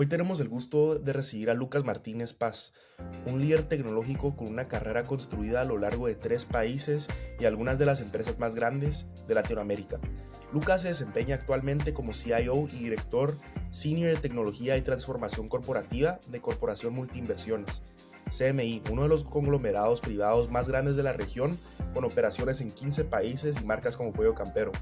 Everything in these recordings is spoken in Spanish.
Hoy tenemos el gusto de recibir a Lucas Martínez Paz, un líder tecnológico con una carrera construida a lo largo de 3 países y algunas de las empresas más grandes de Latinoamérica. Lucas se desempeña actualmente como CIO y director senior de tecnología y transformación corporativa de Corporación Multiinversiones, CMI, uno de los conglomerados privados más grandes de la región, con operaciones en 15 países y marcas como Pollo Campero.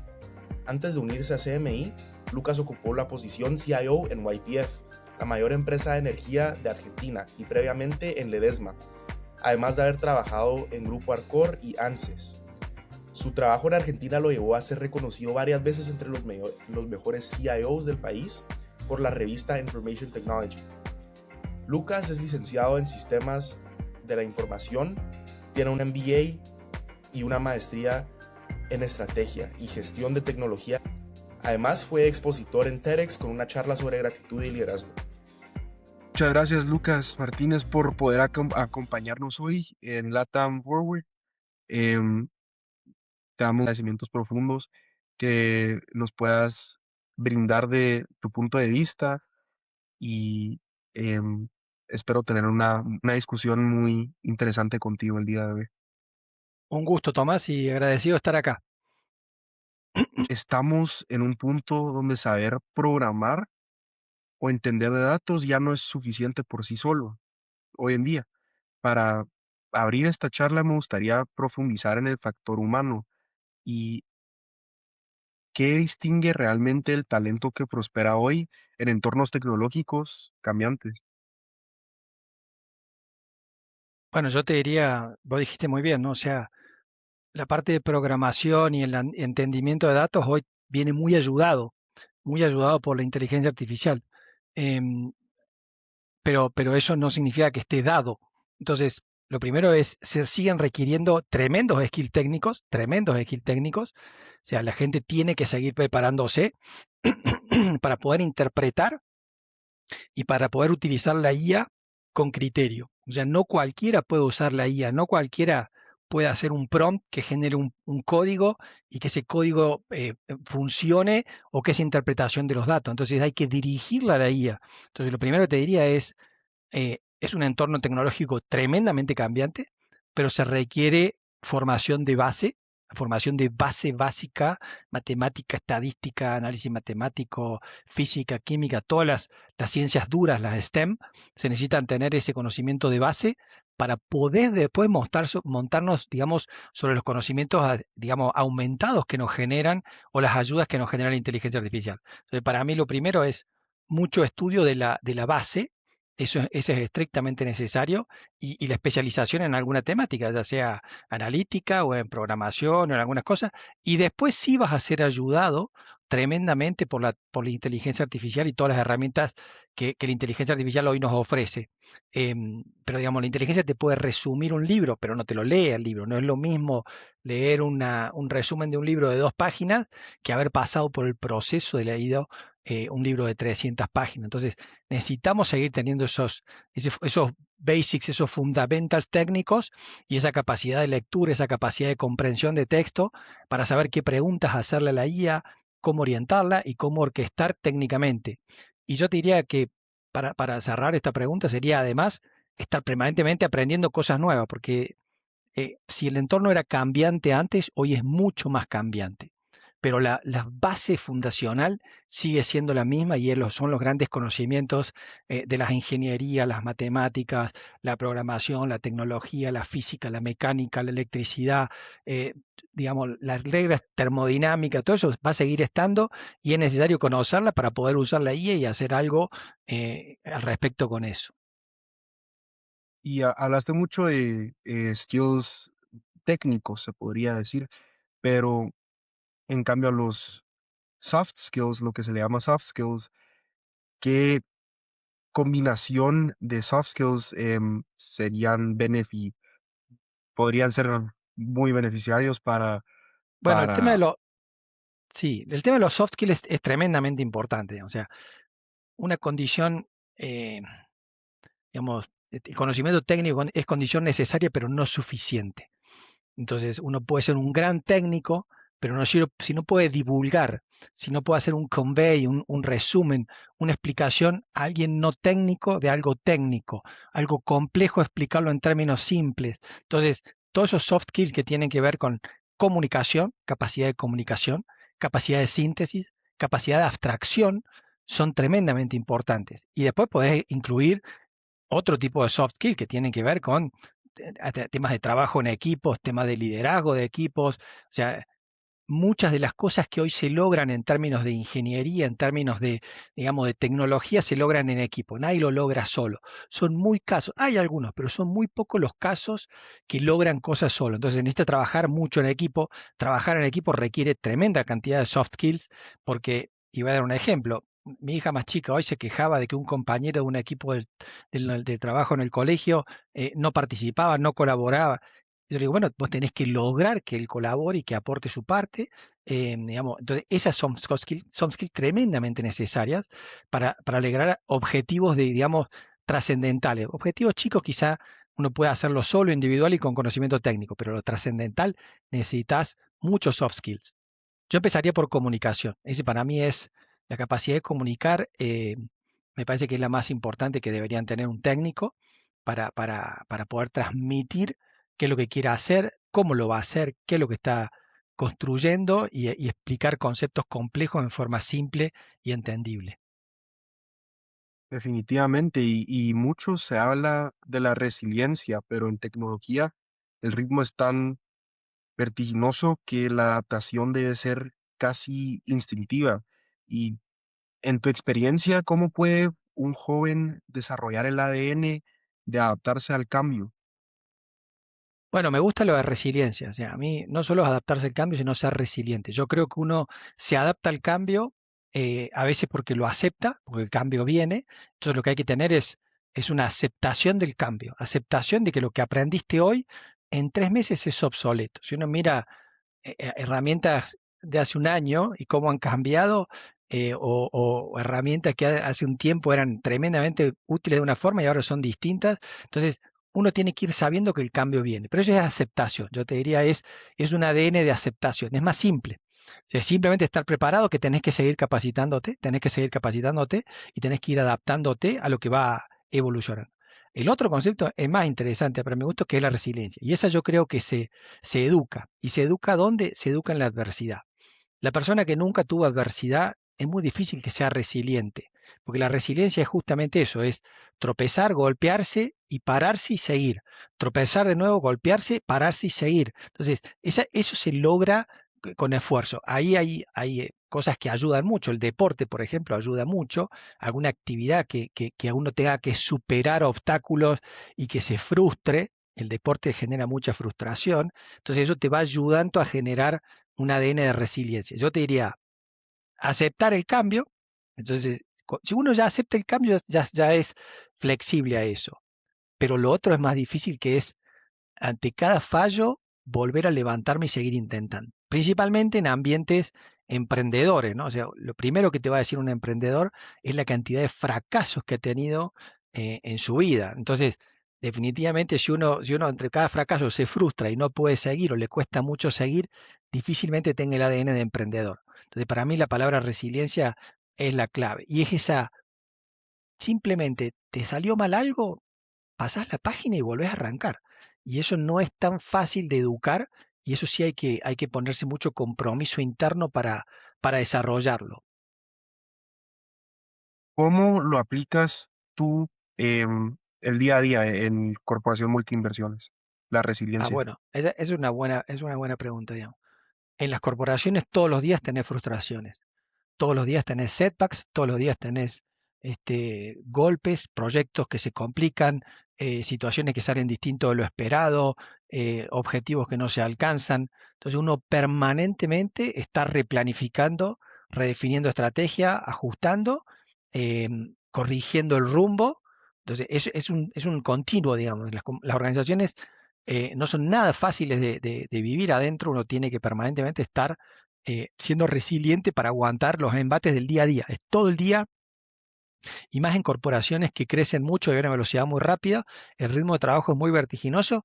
Antes de unirse a CMI, Lucas ocupó la posición CIO en YPF, la mayor empresa de energía de Argentina, y previamente en Ledesma, además de haber trabajado en Grupo Arcor y ANSES. Su trabajo en Argentina lo llevó a ser reconocido varias veces entre los mejores CIOs del país por la revista Information Technology. Lucas es licenciado en Sistemas de la Información, tiene un MBA y una maestría en Estrategia y Gestión de Tecnología. Además, fue expositor en TEDx con una charla sobre gratitud y liderazgo. Muchas gracias, Lucas Martínez, por poder acompañarnos hoy en LATAM Forward. Em, Te damos agradecimientos profundos que nos puedas brindar de tu punto de vista y em, espero tener una discusión muy interesante contigo el día de hoy. Un gusto, Tomás, y agradecido de estar acá. Estamos en un punto donde saber programar o entender de datos ya no es suficiente por sí solo hoy en día. Para abrir esta charla me gustaría profundizar en el factor humano y qué distingue realmente el talento que prospera hoy en entornos tecnológicos cambiantes. Bueno, yo te diría, vos dijiste muy bien, ¿no? O sea, la parte de programación y el entendimiento de datos hoy viene muy ayudado por la inteligencia artificial. Em, pero eso no significa que esté dado. Entonces, lo primero es, se siguen requiriendo tremendos skills técnicos. O sea, la gente tiene que seguir preparándose para poder interpretar y para poder utilizar la IA con criterio. O sea, no cualquiera puede usar la IA, no cualquiera puede hacer un prompt que genere un código y que ese código funcione o que esa interpretación de los datos. Entonces hay que dirigirla a la IA. Entonces lo primero que te diría es un entorno tecnológico tremendamente cambiante, pero se requiere formación de base básica, matemática, estadística, análisis matemático, física, química, todas las ciencias duras, las STEM, se necesitan tener ese conocimiento de base para poder después montarnos, digamos, sobre los conocimientos, digamos, aumentados que nos generan o las ayudas que nos genera la inteligencia artificial. Entonces, para mí lo primero es mucho estudio de la base. Eso es estrictamente necesario y la especialización en alguna temática, ya sea analítica o en programación o en algunas cosas, y después sí vas a ser ayudado tremendamente por la inteligencia artificial y todas las herramientas que la inteligencia artificial hoy nos ofrece. Pero digamos, la inteligencia te puede resumir un libro, pero no te lo lee el libro. No es lo mismo leer un resumen de un libro de 2 páginas que haber pasado por el proceso de leído un libro de 300 páginas. Entonces, necesitamos seguir teniendo esos basics, esos fundamentals técnicos y esa capacidad de lectura, esa capacidad de comprensión de texto para saber qué preguntas hacerle a la IA, cómo orientarla y cómo orquestar técnicamente. Y yo te diría que para cerrar esta pregunta sería además estar permanentemente aprendiendo cosas nuevas, porque si el entorno era cambiante antes, hoy es mucho más cambiante. Pero la base fundacional sigue siendo la misma y son los grandes conocimientos de las ingenierías, las matemáticas, la programación, la tecnología, la física, la mecánica, la electricidad, eh, digamos, las reglas termodinámicas, todo eso va a seguir estando y es necesario conocerla para poder usar la IA y hacer algo al respecto con eso. Y hablaste mucho de skills técnicos, se podría decir, pero en cambio los soft skills, lo que se le llama soft skills, ¿qué combinación de soft skills podrían ser muy beneficiarios Bueno, para, sí, el tema de los soft skills es tremendamente importante. O sea, una condición, digamos, el conocimiento técnico es condición necesaria, pero no suficiente. Entonces, uno puede ser un gran técnico, pero no, si no puede divulgar, si no puede hacer un convey, un resumen, una explicación a alguien no técnico de algo complejo, explicarlo en términos simples. Entonces, todos esos soft skills que tienen que ver con comunicación, capacidad de síntesis, capacidad de abstracción, son tremendamente importantes. Y después podés incluir otro tipo de soft skills que tienen que ver con temas de trabajo en equipos, temas de liderazgo de equipos, o sea, muchas de las cosas que hoy se logran en términos de ingeniería, en términos de, digamos, de tecnología, se logran en equipo. Nadie lo logra solo. Son muy casos, hay algunos, pero son muy pocos los casos que logran cosas solo. Entonces necesita trabajar mucho en equipo. Trabajar en equipo requiere tremenda cantidad de soft skills porque, y voy a dar un ejemplo, mi hija más chica hoy se quejaba de que un compañero de un equipo de trabajo en el colegio no participaba, no colaboraba. Yo le digo, bueno, vos tenés que lograr que él colabore y que aporte su parte. Digamos, entonces, esas son skills tremendamente necesarias para lograr objetivos de, digamos, trascendentales. Objetivos chicos quizá uno puede hacerlo solo, individual y con conocimiento técnico, pero lo trascendental necesitas muchos soft skills. Yo empezaría por comunicación. Ese para mí es la capacidad de comunicar. Me parece que es la más importante que deberían tener un técnico para poder transmitir qué es lo que quiere hacer, cómo lo va a hacer, qué es lo que está construyendo y explicar conceptos complejos en forma simple y entendible. Definitivamente, y mucho se habla de la resiliencia, pero en tecnología el ritmo es tan vertiginoso que la adaptación debe ser casi instintiva. Y en tu experiencia, ¿cómo puede un joven desarrollar el ADN de adaptarse al cambio? Bueno, me gusta lo de resiliencia. O sea, a mí no solo es adaptarse al cambio, sino ser resiliente. Yo creo que uno se adapta al cambio a veces porque lo acepta, porque el cambio viene. Entonces lo que hay que tener es una aceptación del cambio, aceptación de que lo que aprendiste hoy en 3 meses es obsoleto. Si uno mira herramientas de hace un año y cómo han cambiado, o herramientas que hace un tiempo eran tremendamente útiles de una forma y ahora son distintas. Entonces, uno tiene que ir sabiendo que el cambio viene, pero eso es aceptación. Yo te diría, es un ADN de aceptación, es más simple. O sea, simplemente estar preparado que tenés que seguir capacitándote y tenés que ir adaptándote a lo que va evolucionando. El otro concepto es más interesante, pero me gusta, que es la resiliencia. Y esa yo creo que se educa. ¿Y se educa dónde? Se educa en la adversidad. La persona que nunca tuvo adversidad es muy difícil que sea resiliente, porque la resiliencia es justamente eso, es tropezar, golpearse y pararse y seguir. Tropezar de nuevo, golpearse, pararse y seguir. Entonces, eso se logra con esfuerzo. Ahí hay cosas que ayudan mucho. El deporte, por ejemplo, ayuda mucho. Alguna actividad que a uno tenga que superar obstáculos y que se frustre. El deporte genera mucha frustración. Entonces, eso te va ayudando a generar un ADN de resiliencia. Yo te diría, aceptar el cambio. Entonces, si uno ya acepta el cambio, ya es flexible a eso. Pero lo otro es más difícil, que es, ante cada fallo, volver a levantarme y seguir intentando. Principalmente en ambientes emprendedores, ¿no? O sea, lo primero que te va a decir un emprendedor es la cantidad de fracasos que ha tenido en su vida. Entonces, definitivamente, si uno entre cada fracaso se frustra y no puede seguir o le cuesta mucho seguir, difícilmente tenga el ADN de emprendedor. Entonces, para mí la palabra resiliencia es la clave. Y es esa, simplemente, ¿te salió mal algo? Pasás la página y volvés a arrancar. Y eso no es tan fácil de educar, y eso sí hay que ponerse mucho compromiso interno para desarrollarlo. ¿Cómo lo aplicas tú el día a día en Corporación Multiinversiones? La resiliencia. Bueno, esa es una buena pregunta, digamos. En las corporaciones todos los días tenés frustraciones. Todos los días tenés setbacks, todos los días tenés golpes, proyectos que se complican, situaciones que salen distinto de lo esperado, objetivos que no se alcanzan. Entonces uno permanentemente está replanificando, redefiniendo estrategia, ajustando, corrigiendo el rumbo. Entonces es un continuo, digamos. Las organizaciones no son nada fáciles de vivir adentro. Uno tiene que permanentemente estar siendo resiliente para aguantar los embates del día a día. Es todo el día, y más en corporaciones que crecen mucho y a una velocidad muy rápida, el ritmo de trabajo es muy vertiginoso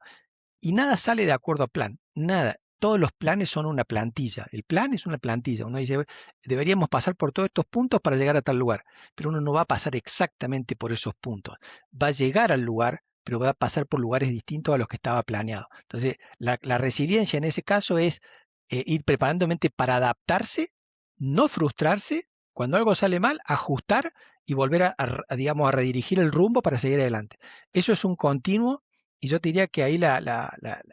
y nada sale de acuerdo a plan, nada. todos los planes son una plantilla. El plan es una plantilla. Uno dice, deberíamos pasar por todos estos puntos para llegar a tal lugar, pero uno no va a pasar exactamente por esos puntos. Va a llegar al lugar, pero va a pasar por lugares distintos a los que estaba planeado. Entonces, la resiliencia en ese caso es ir preparando mente para adaptarse, no frustrarse, cuando algo sale mal, ajustar y volver digamos, a redirigir el rumbo para seguir adelante. Eso es un continuo y yo te diría que ahí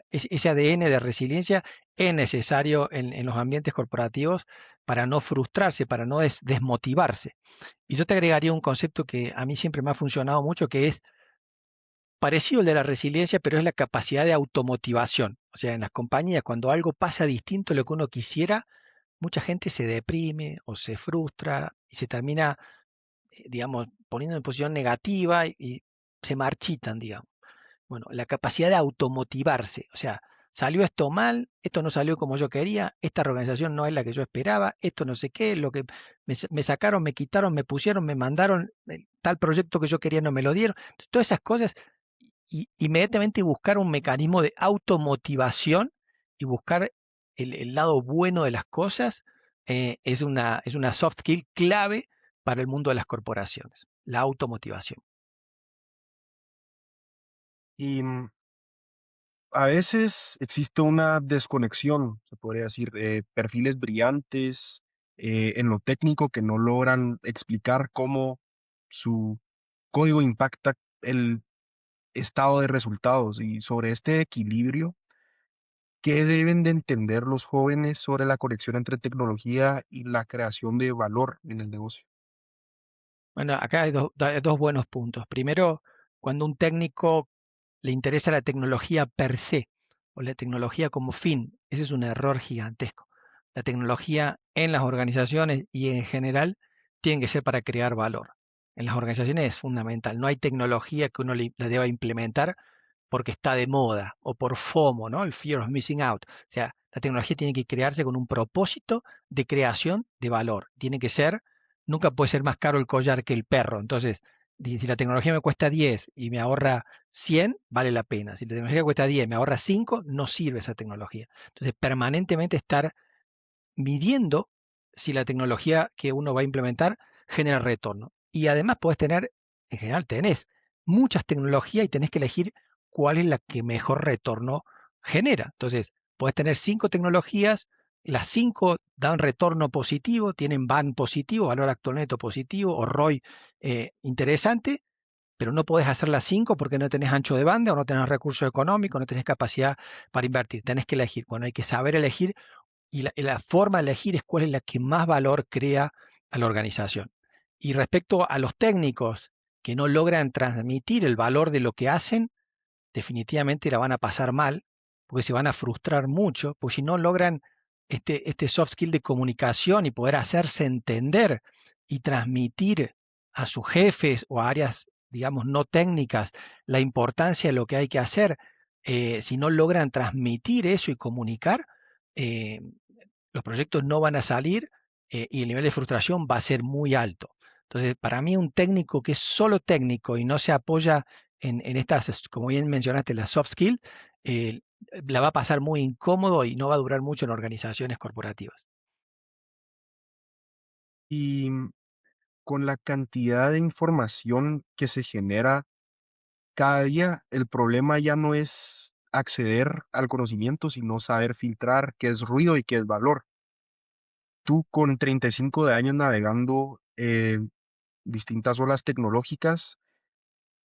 ese ADN de resiliencia es necesario en los ambientes corporativos para no frustrarse, para no desmotivarse. Y yo te agregaría un concepto que a mí siempre me ha funcionado mucho, que es parecido al de la resiliencia, pero es la capacidad de automotivación. O sea, en las compañías, cuando algo pasa distinto a lo que uno quisiera, mucha gente se deprime o se frustra y se termina, digamos, poniendo en posición negativa y se marchitan, digamos. Bueno, la capacidad de automotivarse, o sea, salió esto mal, esto no salió como yo quería, esta organización no es la que yo esperaba, esto no sé qué, lo que me sacaron, me quitaron, me pusieron, me mandaron, tal proyecto que yo quería no me lo dieron. Todas esas cosas, y inmediatamente buscar un mecanismo de automotivación y buscar el lado bueno de las cosas, es una soft skill clave para el mundo de las corporaciones, la automotivación. Y a veces existe una desconexión, se podría decir, perfiles brillantes en lo técnico que no logran explicar cómo su código impacta el estado de resultados. Y sobre este equilibrio, ¿qué deben de entender los jóvenes sobre la conexión entre tecnología y la creación de valor en el negocio? Bueno, acá hay dos buenos puntos. Primero, cuando un técnico le interesa la tecnología per se o la tecnología como fin, ese es un error gigantesco. La tecnología en las organizaciones y en general tiene que ser para crear valor. En las organizaciones es fundamental. No hay tecnología que uno la deba implementar porque está de moda o por FOMO, ¿no? El fear of missing out. O sea, la tecnología tiene que crearse con un propósito de creación de valor. Tiene que ser, nunca puede ser más caro el collar que el perro. Entonces, si la tecnología me cuesta 10 y me ahorra 100, vale la pena. Si la tecnología cuesta 10 y me ahorra 5, no sirve esa tecnología. Entonces, permanentemente estar midiendo si la tecnología que uno va a implementar genera retorno. Y además puedes tener, en general tenés muchas tecnologías y tenés que elegir cuál es la que mejor retorno genera. Entonces, puedes tener 5 tecnologías, las 5 dan retorno positivo, tienen VAN positivo, valor actual neto positivo, o ROI interesante, pero no podés hacer las 5 porque no tenés ancho de banda o no tenés recursos económicos, no tenés capacidad para invertir. Tenés que elegir. Bueno, hay que saber elegir y la forma de elegir es cuál es la que más valor crea a la organización. Y respecto a los técnicos que no logran transmitir el valor de lo que hacen, definitivamente la van a pasar mal, porque se van a frustrar mucho, porque si no logran este soft skill de comunicación y poder hacerse entender y transmitir a sus jefes o a áreas, digamos, no técnicas, la importancia de lo que hay que hacer, si no logran transmitir eso y comunicar, eh, los proyectos no van a salir y el nivel de frustración va a ser muy alto. Entonces, para mí un técnico que es solo técnico y no se apoya en estas, como bien mencionaste, las soft skills, eh, la va a pasar muy incómodo y no va a durar mucho en organizaciones corporativas. Y con la cantidad de información que se genera cada día, el problema ya no es acceder al conocimiento, sino saber filtrar qué es ruido y qué es valor. Tú con 35 de años navegando distintas olas tecnológicas,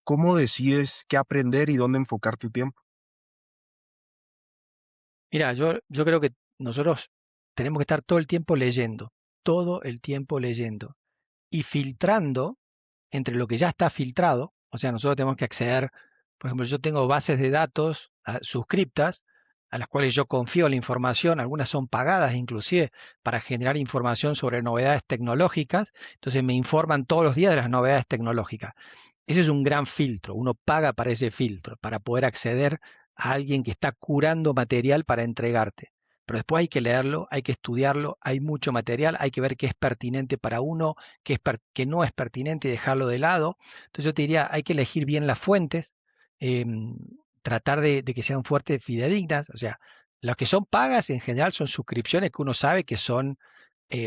¿cómo decides qué aprender y dónde enfocar tu tiempo? Mira, yo creo que nosotros tenemos que estar todo el tiempo leyendo y filtrando entre lo que ya está filtrado, o sea, nosotros tenemos que acceder, por ejemplo, yo tengo bases de datos suscriptas a las cuales yo confío la información, algunas son pagadas inclusive para generar información sobre novedades tecnológicas, entonces me informan todos los días de las novedades tecnológicas. Ese es un gran filtro, uno paga para ese filtro, para poder acceder a alguien que está curando material para entregarte. Pero después hay que leerlo, hay que estudiarlo, hay mucho material, hay que ver qué es pertinente para uno, qué no es pertinente y dejarlo de lado. Entonces yo te diría, hay que elegir bien las fuentes, tratar de que sean fuertes fidedignas, o sea, Las que son pagas en general son suscripciones que uno sabe que son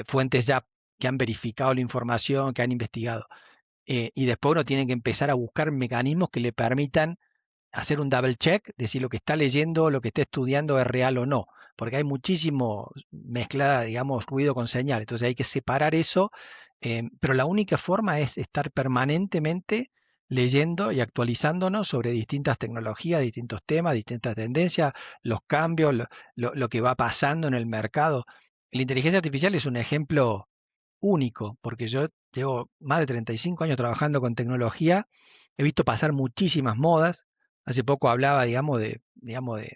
fuentes ya que han verificado la información, que han investigado. Y después uno tiene que empezar a buscar mecanismos que le permitan hacer un double check de si lo que está leyendo, lo que está estudiando es real o no, porque hay muchísimo mezclada, digamos, ruido con señal, entonces hay que separar eso, pero la única forma es estar permanentemente leyendo y actualizándonos sobre distintas tecnologías, distintos temas, distintas tendencias, los cambios, lo que va pasando en el mercado. La inteligencia artificial es un ejemplo único, porque yo llevo más de 35 años trabajando con tecnología, he visto pasar muchísimas modas. Hace poco hablaba, digamos, de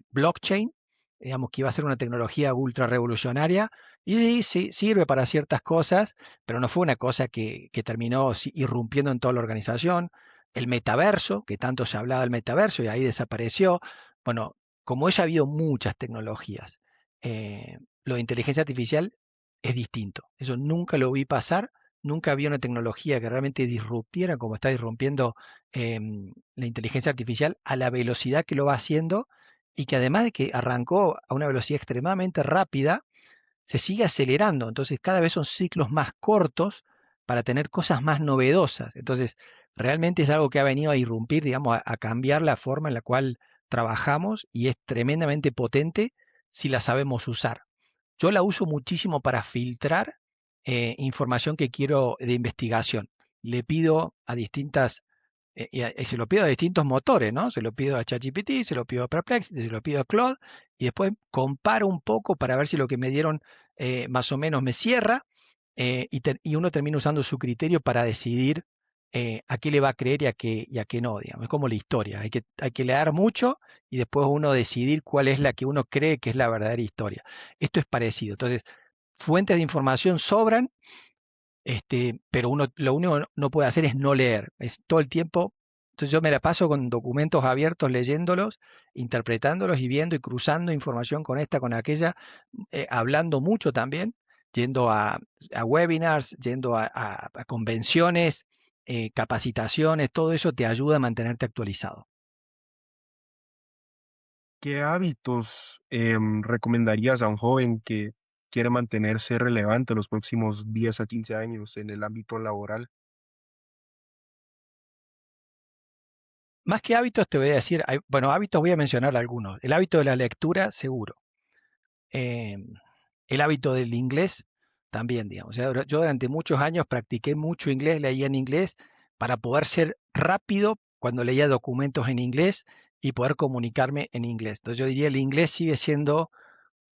blockchain, digamos que iba a ser una tecnología ultra revolucionaria, y sí, sí, sirve para ciertas cosas, pero no fue una cosa que terminó irrumpiendo en toda la organización. El metaverso, que tanto se hablaba del metaverso y ahí desapareció. Bueno, como eso ha habido muchas tecnologías. Lo de inteligencia artificial es distinto. Eso nunca lo vi pasar, nunca había una tecnología que realmente disrumpiera como está disrumpiendo la inteligencia artificial a la velocidad que lo va haciendo y que además de que arrancó a una velocidad extremadamente rápida, se sigue acelerando. Entonces cada vez son ciclos más cortos para tener cosas más novedosas. Entonces realmente es algo que ha venido a irrumpir, digamos, a cambiar la forma en la cual trabajamos y es tremendamente potente si la sabemos usar. Yo la uso muchísimo para filtrar información que quiero de investigación. Le pido a distintas, y se lo pido a distintos motores, ¿no? Se lo pido a ChatGPT, se lo pido a Perplexity, se lo pido a Claude, y después comparo un poco para ver si lo que me dieron más o menos me cierra, y uno termina usando su criterio para decidir a qué le va a creer y a qué no, digamos. Es como la historia, hay que leer mucho y después uno decidir cuál es la que uno cree que es la verdadera historia. Esto es parecido. Entonces, fuentes de información sobran, pero uno lo único que no puede hacer es no leer, es todo el tiempo. Entonces yo me la paso con documentos abiertos, leyéndolos, interpretándolos y viendo y cruzando información con esta, con aquella, hablando mucho también, yendo a webinars, yendo a convenciones, capacitaciones, todo eso te ayuda a mantenerte actualizado. ¿Qué hábitos recomendarías a un joven que quiere mantenerse relevante los próximos 10 a 15 años en el ámbito laboral? Más que hábitos te voy a decir, bueno, hábitos voy a mencionar algunos. El hábito de la lectura, seguro. Eh, el hábito del inglés también, digamos. O sea, yo durante muchos años practiqué mucho inglés, leía en inglés para poder ser rápido cuando leía documentos en inglés y poder comunicarme en inglés. Entonces yo diría el inglés sigue siendo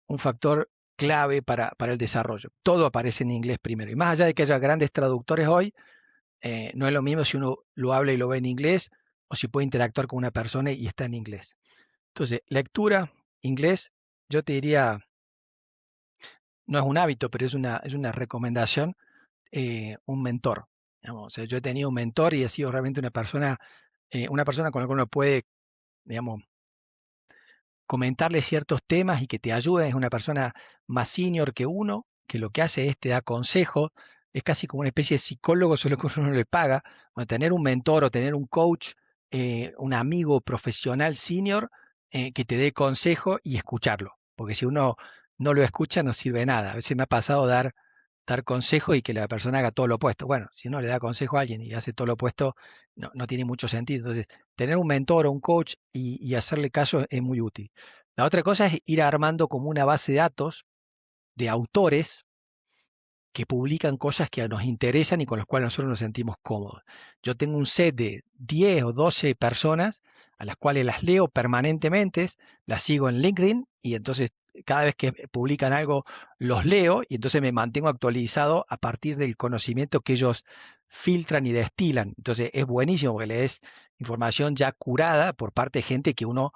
un factor clave para el desarrollo. Todo aparece en inglés primero. Y más allá de que haya grandes traductores hoy, no es lo mismo si uno lo habla y lo ve en inglés o si puede interactuar con una persona y está en inglés. Entonces, lectura, inglés, yo te diría, no es un hábito, pero es una recomendación, un mentor. Digamos. O sea, yo he tenido un mentor y he sido realmente una persona con la cual uno puede, digamos, comentarle ciertos temas y que te ayude. Es una persona más senior que uno, que lo que hace es te da consejos, es casi como una especie de psicólogo, solo que uno no le paga. Bueno, tener un mentor o tener un coach, un amigo profesional senior que te dé consejo y escucharlo, porque si uno no lo escucha no sirve de nada. A veces me ha pasado dar consejo y que la persona haga todo lo opuesto. Bueno, si uno le da consejo a alguien y hace todo lo opuesto, no tiene mucho sentido. Entonces, tener un mentor o un coach y hacerle caso es muy útil. La otra cosa es ir armando como una base de datos de autores que publican cosas que nos interesan y con las cuales nosotros nos sentimos cómodos. Yo tengo un set de 10 o 12 personas a las cuales las leo permanentemente, las sigo en LinkedIn y entonces cada vez que publican algo los leo y entonces me mantengo actualizado a partir del conocimiento que ellos filtran y destilan. Entonces es buenísimo porque lees información ya curada por parte de gente que uno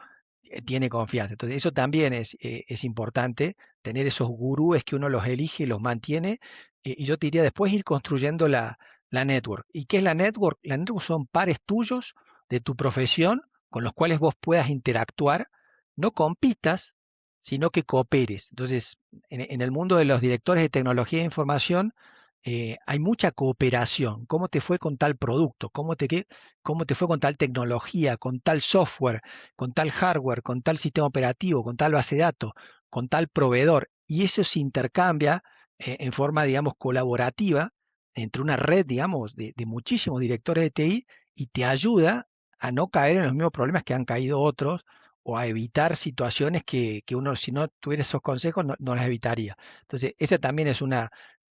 tiene confianza. Entonces eso también es importante, tener esos gurúes que uno los elige y los mantiene. Y yo te diría después ir construyendo la network. ¿Y qué es la network? La network son pares tuyos de tu profesión con los cuales vos puedas interactuar, no compitas, sino que cooperes. Entonces, en el mundo de los directores de tecnología de información, hay mucha cooperación. ¿Cómo te fue con tal producto? ¿Cómo te fue con tal tecnología, con tal software, con tal hardware, con tal sistema operativo, con tal base de datos, con tal proveedor? Y eso se intercambia en forma, digamos, colaborativa entre una red, digamos, de muchísimos directores de TI y te ayuda a no caer en los mismos problemas que han caído otros o a evitar situaciones que uno, si no tuviera esos consejos, no las evitaría. Entonces, esa también es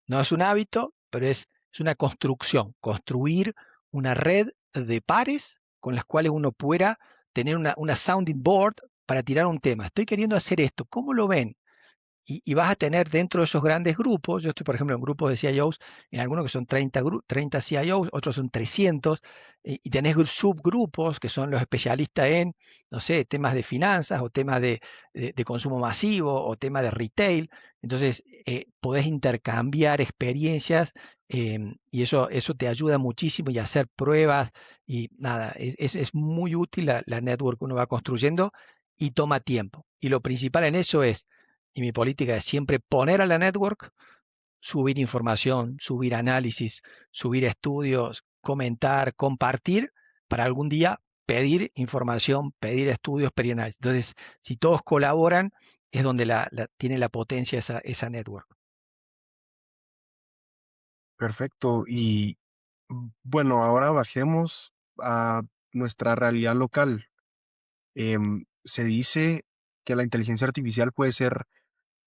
no es un hábito, pero es una construcción, construir una red de pares con las cuales uno pueda tener una sounding board para tirar un tema. Estoy queriendo hacer esto, ¿cómo lo ven? Y vas a tener dentro de esos grandes grupos, yo estoy por ejemplo en grupos de CIOs, en algunos que son 30 CIOs, otros son 300, y tenés subgrupos que son los especialistas en, no sé, temas de finanzas o temas de consumo masivo o temas de retail. Entonces, podés intercambiar experiencias y eso te ayuda muchísimo y a hacer pruebas y nada, es muy útil la network que uno va construyendo y toma tiempo. Y lo principal en eso es y mi política es siempre poner a la network, subir información, subir análisis, subir estudios, comentar, compartir, para algún día pedir información, pedir estudios, pedir análisis. Entonces, si todos colaboran, es donde tiene la potencia esa network. Perfecto. Y bueno, ahora bajemos a nuestra realidad local. Se dice que la inteligencia artificial puede ser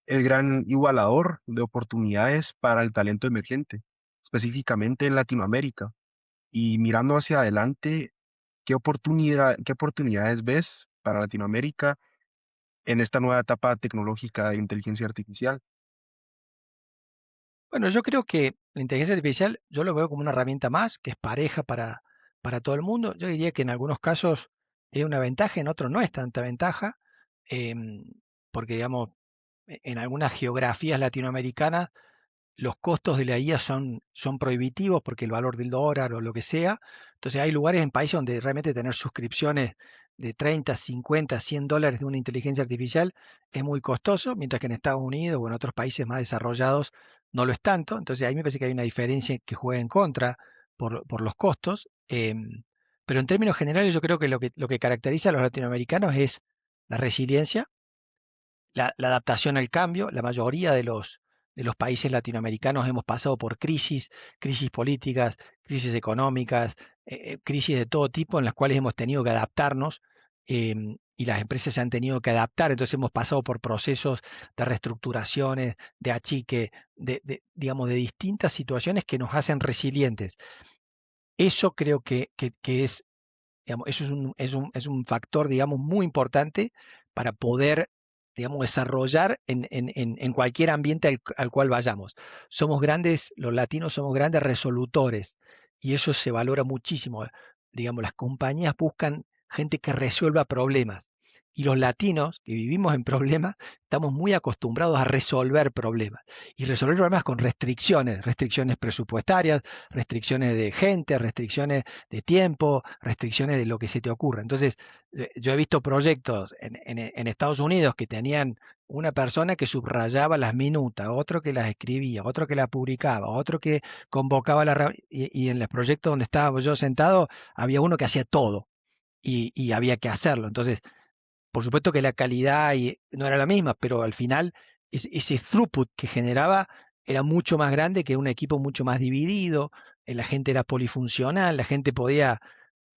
el gran igualador de oportunidades para el talento emergente, específicamente en Latinoamérica. Y mirando hacia adelante, qué oportunidades ves para Latinoamérica en esta nueva etapa tecnológica de inteligencia artificial? Bueno, yo creo que la inteligencia artificial yo lo veo como una herramienta más, que es pareja para todo el mundo. Yo diría que en algunos casos es una ventaja, en otros no es tanta ventaja, em, porque digamos, en algunas geografías latinoamericanas los costos de la IA son prohibitivos porque el valor del dólar o lo que sea. Entonces hay lugares en países donde realmente tener suscripciones de 30, 50, $100 de una inteligencia artificial es muy costoso, mientras que en Estados Unidos o en otros países más desarrollados no lo es tanto. Entonces ahí me parece que hay una diferencia que juega en contra por los costos. Pero en términos generales yo creo que lo que caracteriza a los latinoamericanos es la resiliencia, la adaptación al cambio. La mayoría de los países latinoamericanos hemos pasado por crisis políticas, crisis económicas, crisis de todo tipo en las cuales hemos tenido que adaptarnos y las empresas se han tenido que adaptar. Entonces hemos pasado por procesos de reestructuraciones, de achique, digamos, de distintas situaciones que nos hacen resilientes. Eso creo que es digamos, eso es un factor, digamos, muy importante para poder, digamos, desarrollar en cualquier ambiente al cual vayamos. Somos grandes, los latinos somos grandes resolutores y eso se valora muchísimo. Digamos, las compañías buscan gente que resuelva problemas. Y los latinos que vivimos en problemas estamos muy acostumbrados a resolver problemas y resolver problemas con restricciones, restricciones presupuestarias, restricciones de gente, restricciones de tiempo, restricciones de lo que se te ocurra. Entonces, yo he visto proyectos en Estados Unidos que tenían una persona que subrayaba las minutas, otro que las escribía, otro que las publicaba, otro que convocaba y en los proyectos donde estaba yo sentado había uno que hacía todo y había que hacerlo. Entonces, por supuesto que la calidad no era la misma, pero al final ese throughput que generaba era mucho más grande que un equipo mucho más dividido, la gente era polifuncional, la gente podía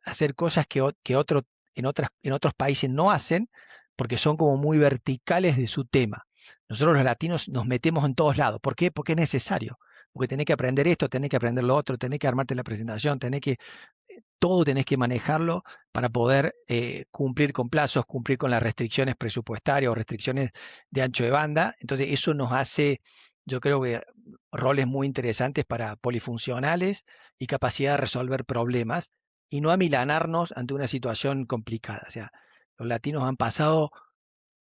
hacer cosas que en otros países no hacen porque son como muy verticales de su tema. Nosotros los latinos nos metemos en todos lados. ¿Por qué? Porque es necesario. Porque tenés que aprender esto, tenés que aprender lo otro, tenés que armarte la presentación, todo tenés que manejarlo para poder cumplir con plazos, cumplir con las restricciones presupuestarias o restricciones de ancho de banda. Entonces eso nos hace, yo creo que roles muy interesantes para polifuncionales y capacidad de resolver problemas y no amilanarnos ante una situación complicada. O sea, los latinos han pasado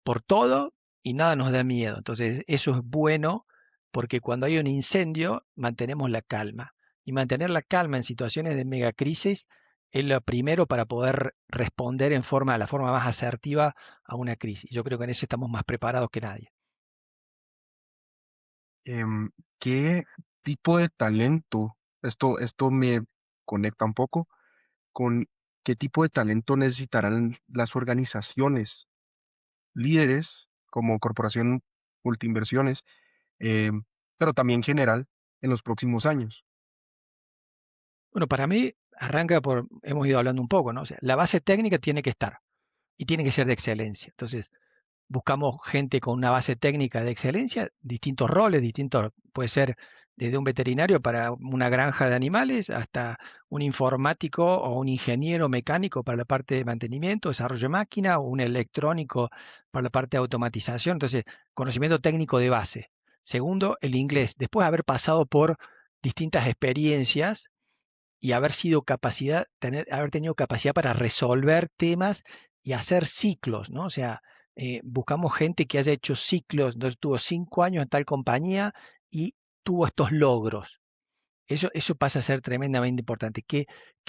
por todo y nada nos da miedo. Entonces, eso es bueno porque cuando hay un incendio, mantenemos la calma. Y mantener la calma en situaciones de megacrisis es lo primero para poder responder la forma más asertiva a una crisis. Yo creo que en eso estamos más preparados que nadie. Em, ¿Qué tipo de talento, esto me conecta un poco con qué tipo de talento necesitarán las organizaciones líderes como Corporación Multinversiones, eh, pero también general en los próximos años. Bueno, para mí arranca por, hemos ido hablando un poco, ¿no? O sea, la base técnica tiene que estar y tiene que ser de excelencia. Entonces, buscamos gente con una base técnica de excelencia, distintos roles, distintos, puede ser desde un veterinario para una granja de animales hasta un informático o un ingeniero mecánico para la parte de mantenimiento, desarrollo de máquina o un electrónico para la parte de automatización. Entonces, conocimiento técnico de base. Segundo, el inglés. Después de haber pasado por distintas experiencias y haber sido capacidad, haber tenido capacidad para resolver temas y hacer ciclos, ¿no? O sea, buscamos gente que haya hecho ciclos, entonces tuvo 5 años en tal compañía y tuvo estos logros. Eso pasa a ser tremendamente importante. ¿Qué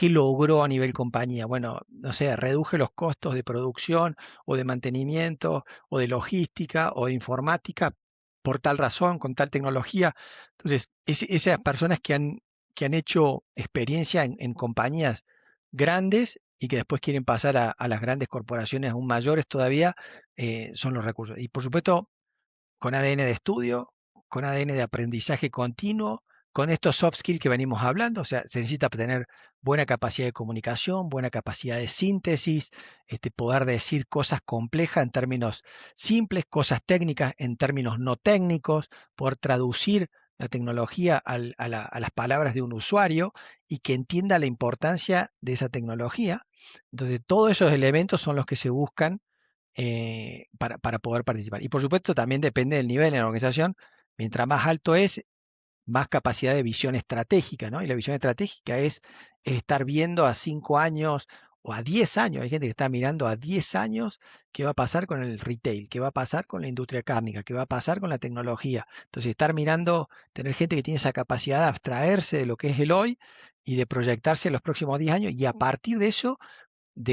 logró a nivel compañía? Bueno, no sé, reduje los costos de producción o de mantenimiento o de logística o de informática por tal razón, con tal tecnología. Entonces, esas personas que han hecho experiencia en compañías grandes y que después quieren pasar a las grandes corporaciones aún mayores todavía, son los recursos. Y por supuesto, con ADN de estudio, con ADN de aprendizaje continuo, con estos soft skills que venimos hablando, o sea, se necesita tener buena capacidad de comunicación, buena capacidad de síntesis, poder decir cosas complejas en términos simples, cosas técnicas en términos no técnicos, poder traducir la tecnología a las palabras de un usuario y que entienda la importancia de esa tecnología. Entonces, todos esos elementos son los que se buscan para poder participar. Y por supuesto también depende del nivel en la organización. Mientras más alto es, más capacidad de visión estratégica, ¿no? Y la visión estratégica es estar viendo a 5 años o a 10 años. Hay gente que está mirando a 10 años qué va a pasar con el retail, qué va a pasar con la industria cárnica, qué va a pasar con la tecnología. Entonces, estar mirando, tener gente que tiene esa capacidad de abstraerse de lo que es el hoy y de proyectarse en los próximos 10 años y a partir de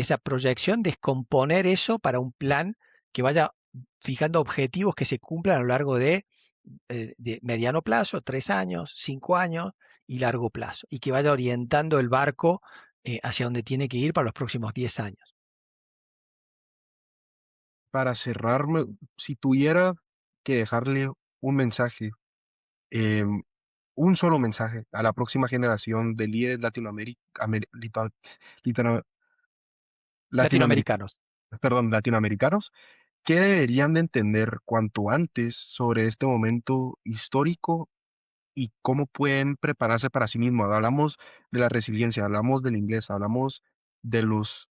esa proyección, descomponer eso para un plan que vaya fijando objetivos que se cumplan a lo largo de mediano plazo, 3 años, 5 años y largo plazo, y que vaya orientando el barco hacia donde tiene que ir para los próximos 10 años. Para cerrarme, si tuviera que dejarle un mensaje, em, un solo mensaje a la próxima generación de líderes latinoamericanos, Latinoamericanos. perdón, latinoamericanos, ¿qué deberían de entender cuanto antes sobre este momento histórico y cómo pueden prepararse para sí mismos? Hablamos de la resiliencia, hablamos del inglés, hablamos de los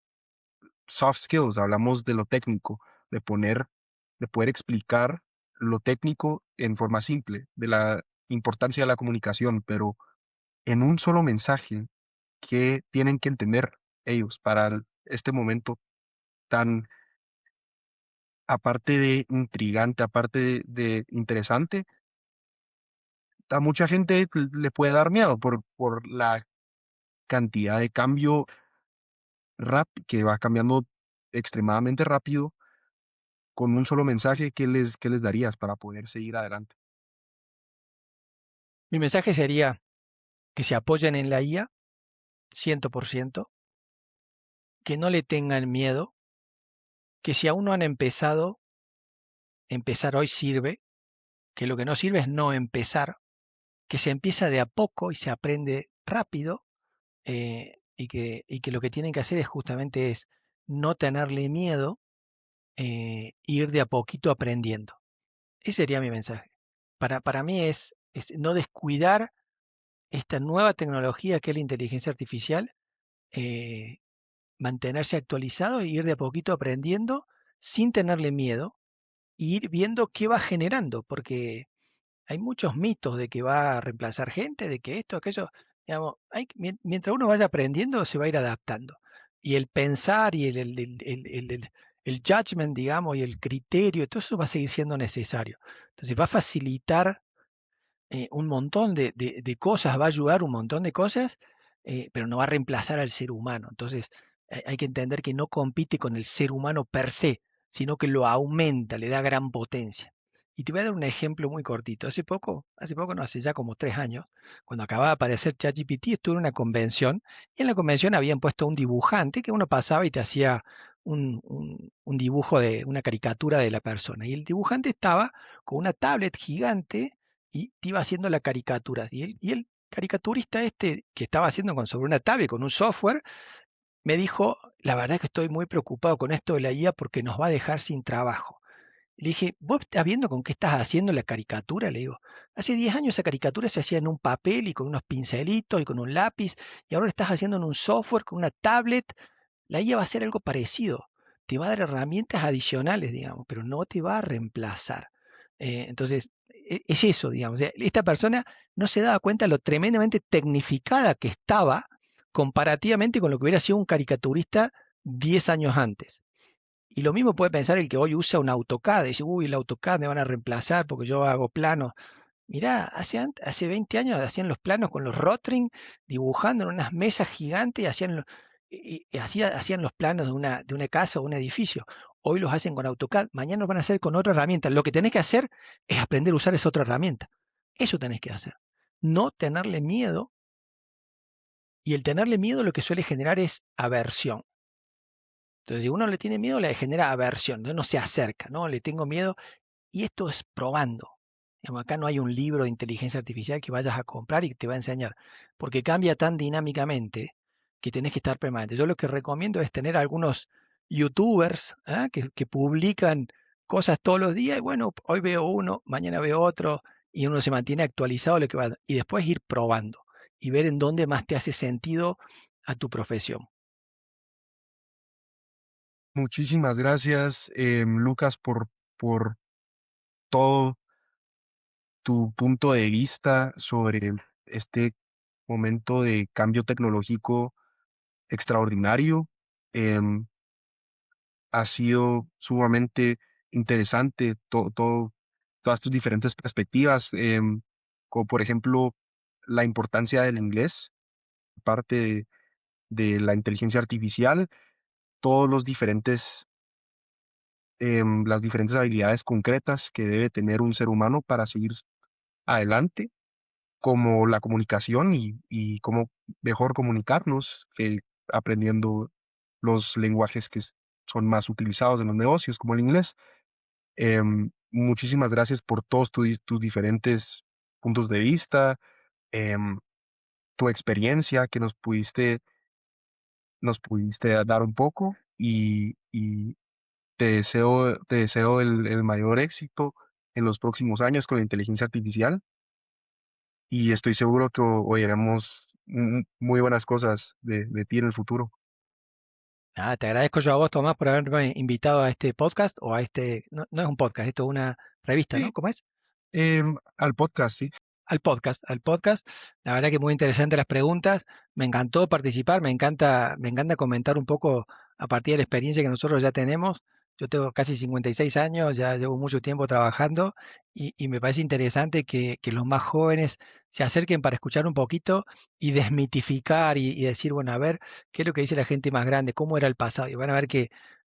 soft skills, hablamos de lo técnico, de poner, de poder explicar lo técnico en forma simple, de la importancia de la comunicación, pero en un solo mensaje que tienen que entender ellos para este momento tan, aparte de intrigante, aparte de interesante, a mucha gente le puede dar miedo por la cantidad de cambio que va cambiando extremadamente rápido. Con un solo mensaje, ¿qué les darías para poder seguir adelante? Mi mensaje sería que se apoyen en la IA 100%, que no le tengan miedo, que si aún no han empezado, empezar hoy sirve, que lo que no sirve es no empezar, que se empieza de a poco y se aprende rápido, y que lo que tienen que hacer es justamente es no tenerle miedo, ir de a poquito aprendiendo. Ese sería mi mensaje. Para mí es no descuidar esta nueva tecnología que es la inteligencia artificial, eh, mantenerse actualizado e ir de a poquito aprendiendo sin tenerle miedo e ir viendo qué va generando, porque hay muchos mitos de que va a reemplazar gente, de que esto, aquello, digamos, mientras uno vaya aprendiendo, se va a ir adaptando. Y el pensar y el judgment, digamos, y el criterio, todo eso va a seguir siendo necesario. Entonces va a facilitar un montón de cosas, va a ayudar un montón de cosas, pero no va a reemplazar al ser humano. Entonces hay que entender que no compite con el ser humano per se, sino que lo aumenta, le da gran potencia. Y te voy a dar un ejemplo muy cortito. Hace poco no, hace ya como 3 años, cuando acababa de aparecer ChatGPT, estuve en una convención y en la convención habían puesto un dibujante que uno pasaba y te hacía un dibujo de una caricatura de la persona. Y el dibujante estaba con una tablet gigante y te iba haciendo la caricatura. Y el caricaturista este que estaba haciendo sobre una tablet, con un software, me dijo, la verdad es que estoy muy preocupado con esto de la IA porque nos va a dejar sin trabajo. Le dije, ¿vos estás viendo con qué estás haciendo la caricatura? Le digo, hace 10 años esa caricatura se hacía en un papel y con unos pincelitos y con un lápiz, y ahora la estás haciendo en un software, con una tablet. La IA va a hacer algo parecido. Te va a dar herramientas adicionales, digamos, pero no te va a reemplazar. Entonces, es eso, digamos. Esta persona no se daba cuenta lo tremendamente tecnificada que estaba comparativamente con lo que hubiera sido un caricaturista 10 años antes. Y lo mismo puede pensar el que hoy usa un AutoCAD y dice, uy, el AutoCAD me van a reemplazar porque yo hago planos. Mirá, hace 20 años hacían los planos con los Rotring, dibujando en unas mesas gigantes y hacían los planos de una casa o un edificio. Hoy los hacen con AutoCAD, mañana los van a hacer con otra herramienta. Lo que tenés que hacer es aprender a usar esa otra herramienta. Eso tenés que hacer. No tenerle miedo, y el tenerle miedo lo que suele generar es aversión. Entonces, si uno le tiene miedo, le genera aversión, no se acerca, ¿no? Le tengo miedo, y esto es probando. Digamos, acá no hay un libro de inteligencia artificial que vayas a comprar y que te va a enseñar, porque cambia tan dinámicamente que tenés que estar permanente. Yo lo que recomiendo es tener algunos youtubers, ¿ah? que publican cosas todos los días, y bueno, hoy veo uno, mañana veo otro, y uno se mantiene actualizado lo que va, y después ir probando y ver en dónde más te hace sentido a tu profesión. Muchísimas gracias, Lucas, por todo tu punto de vista sobre este momento de cambio tecnológico extraordinario. Em, Ha sido sumamente interesante todas tus diferentes perspectivas, como por ejemplo la importancia del inglés, parte de la inteligencia artificial, todos los diferentes, las diferentes habilidades concretas que debe tener un ser humano para seguir adelante, como la comunicación y cómo mejor comunicarnos, que aprendiendo los lenguajes que son más utilizados en los negocios, como el inglés. Muchísimas gracias por todos tus diferentes puntos de vista, em, tu experiencia que nos pudiste dar un poco y te deseo el mayor éxito en los próximos años con la inteligencia artificial y estoy seguro que oiremos muy buenas cosas de ti en el futuro. Ah, te agradezco yo a vos, Tomás, por haberme invitado a este podcast o a este, no, no es un podcast, esto es una revista, ¿no? Sí, ¿Cómo es? al podcast, sí. Al podcast. La verdad que muy interesante las preguntas. Me encantó participar, me encanta comentar un poco a partir de la experiencia que nosotros ya tenemos. Yo tengo casi 56 años, ya llevo mucho tiempo trabajando y me parece interesante que los más jóvenes se acerquen para escuchar un poquito y desmitificar y decir, bueno, a ver, ¿qué es lo que dice la gente más grande? ¿Cómo era el pasado? Y van a ver que,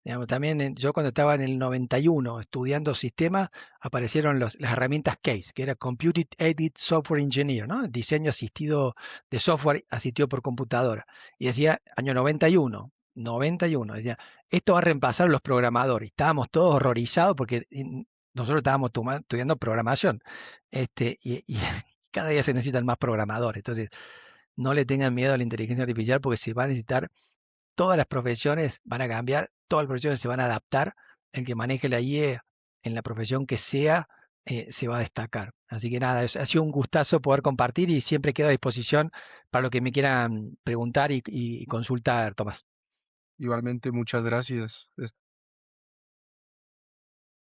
digamos, también yo cuando estaba en el 91 estudiando sistemas, aparecieron las herramientas CASE, que era Computed Aided Software Engineer, ¿no? Diseño asistido de software asistido por computadora. Y decía, año 91, decía, esto va a reemplazar a los programadores. Estábamos todos horrorizados porque nosotros estábamos estudiando programación. Y cada día se necesitan más programadores. Entonces, no le tengan miedo a la inteligencia artificial porque se va a necesitar, todas las profesiones van a cambiar, todas las profesiones se van a adaptar. El que maneje la IE en la profesión que sea, se va a destacar. Así que nada, ha sido un gustazo poder compartir y siempre quedo a disposición para lo que me quieran preguntar y consultar, Tomás. Igualmente, muchas gracias.